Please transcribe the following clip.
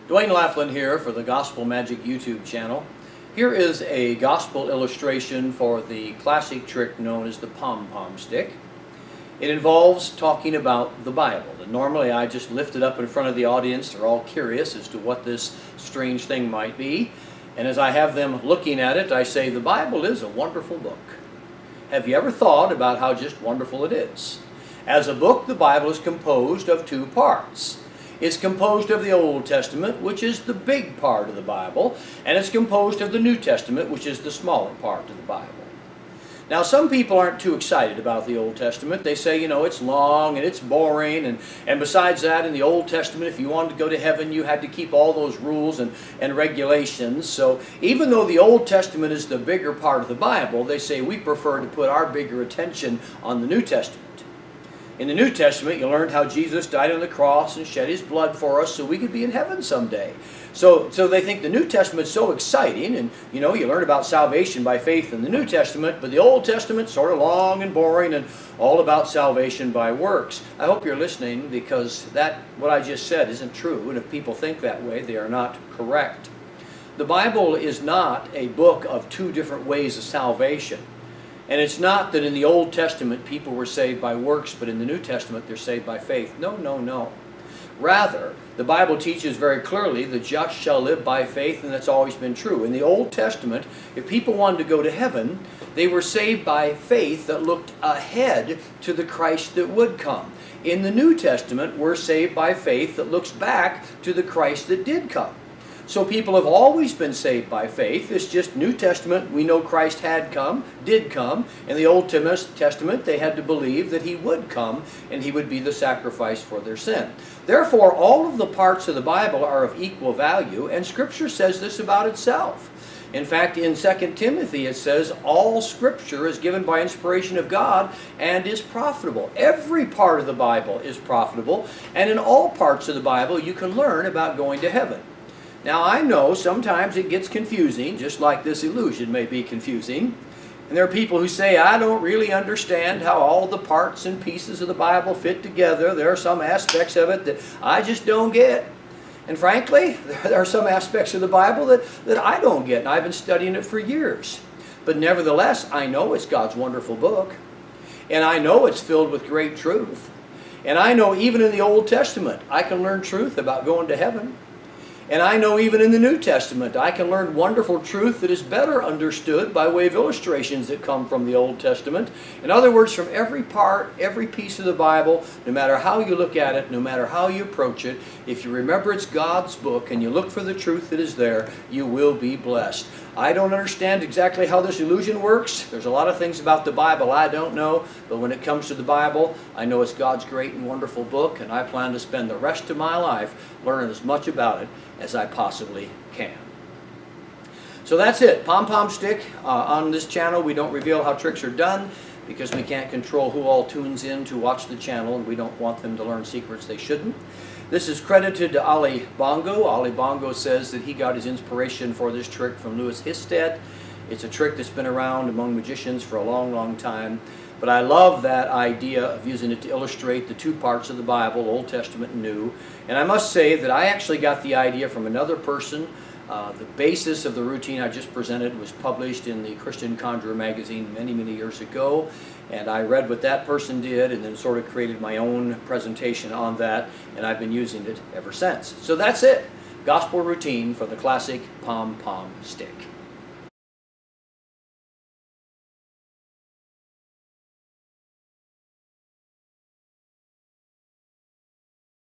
Dwayne Laughlin here for the Gospel Magic YouTube channel. Here is a gospel illustration for the classic trick known as the pom-pom stick. It involves talking about the Bible. And normally I just lift it up in front of the audience. They're all curious as to what this strange thing might be. And as I have them looking at it, I say, the Bible is a wonderful book. Have you ever thought about how just wonderful it is? As a book, the Bible is composed of two parts. It's composed of the Old Testament, which is the big part of the Bible, and it's composed of the New Testament, which is the smaller part of the Bible. Now, some people aren't too excited about the Old Testament. They say, you know, it's long and it's boring, and besides that, in the Old Testament, if you wanted to go to heaven, you had to keep all those rules and regulations. So even though the Old Testament is the bigger part of the Bible, they say we prefer to put our bigger attention on the New Testament. In the New Testament, you learned how Jesus died on the cross and shed his blood for us so we could be in heaven someday. So they think the New Testament's so exciting, and you know, you learn about salvation by faith in the New Testament, but the Old Testament's sort of long and boring and all about salvation by works. I hope you're listening, because what I just said isn't true, and if people think that way, they are not correct. The Bible is not a book of two different ways of salvation. And it's not that in the Old Testament people were saved by works, but in the New Testament they're saved by faith. No, no, no. Rather, the Bible teaches very clearly the just shall live by faith, and that's always been true. In the Old Testament, if people wanted to go to heaven, they were saved by faith that looked ahead to the Christ that would come. In the New Testament, we're saved by faith that looks back to the Christ that did come. So people have always been saved by faith. It's just New Testament, we know Christ did come. In the Old Testament, they had to believe that he would come and he would be the sacrifice for their sin. Therefore, all of the parts of the Bible are of equal value, and Scripture says this about itself. In fact, in 2 Timothy it says, all Scripture is given by inspiration of God and is profitable. Every part of the Bible is profitable, and in all parts of the Bible you can learn about going to heaven. Now, I know sometimes it gets confusing, just like this illusion may be confusing. And there are people who say, I don't really understand how all the parts and pieces of the Bible fit together. There are some aspects of it that I just don't get. And frankly, there are some aspects of the Bible that I don't get, and I've been studying it for years. But nevertheless, I know it's God's wonderful book. And I know it's filled with great truth. And I know even in the Old Testament, I can learn truth about going to heaven. And I know even in the New Testament, I can learn wonderful truth that is better understood by way of illustrations that come from the Old Testament. In other words, from every part, every piece of the Bible, no matter how you look at it, no matter how you approach it, if you remember it's God's book and you look for the truth that is there, you will be blessed. I don't understand exactly how this illusion works. There's a lot of things about the Bible I don't know, but when it comes to the Bible, I know it's God's great and wonderful book, and I plan to spend the rest of my life learning as much about it as I possibly can. So that's it. Pom-pom stick. On this channel, we don't reveal how tricks are done because we can't control who all tunes in to watch the channel, and we don't want them to learn secrets they shouldn't. This is credited to Ali Bongo. Ali Bongo says that he got his inspiration for this trick from Louis Histad. It's a trick that's been around among magicians for a long, long time. But I love that idea of using it to illustrate the two parts of the Bible, Old Testament and New. And I must say that I actually got the idea from another person. The basis of the routine I just presented was published in the Christian Conjurer magazine many, many years ago. And I read what that person did and then sort of created my own presentation on that. And I've been using it ever since. So that's it. Gospel routine for the classic pom-pom stick.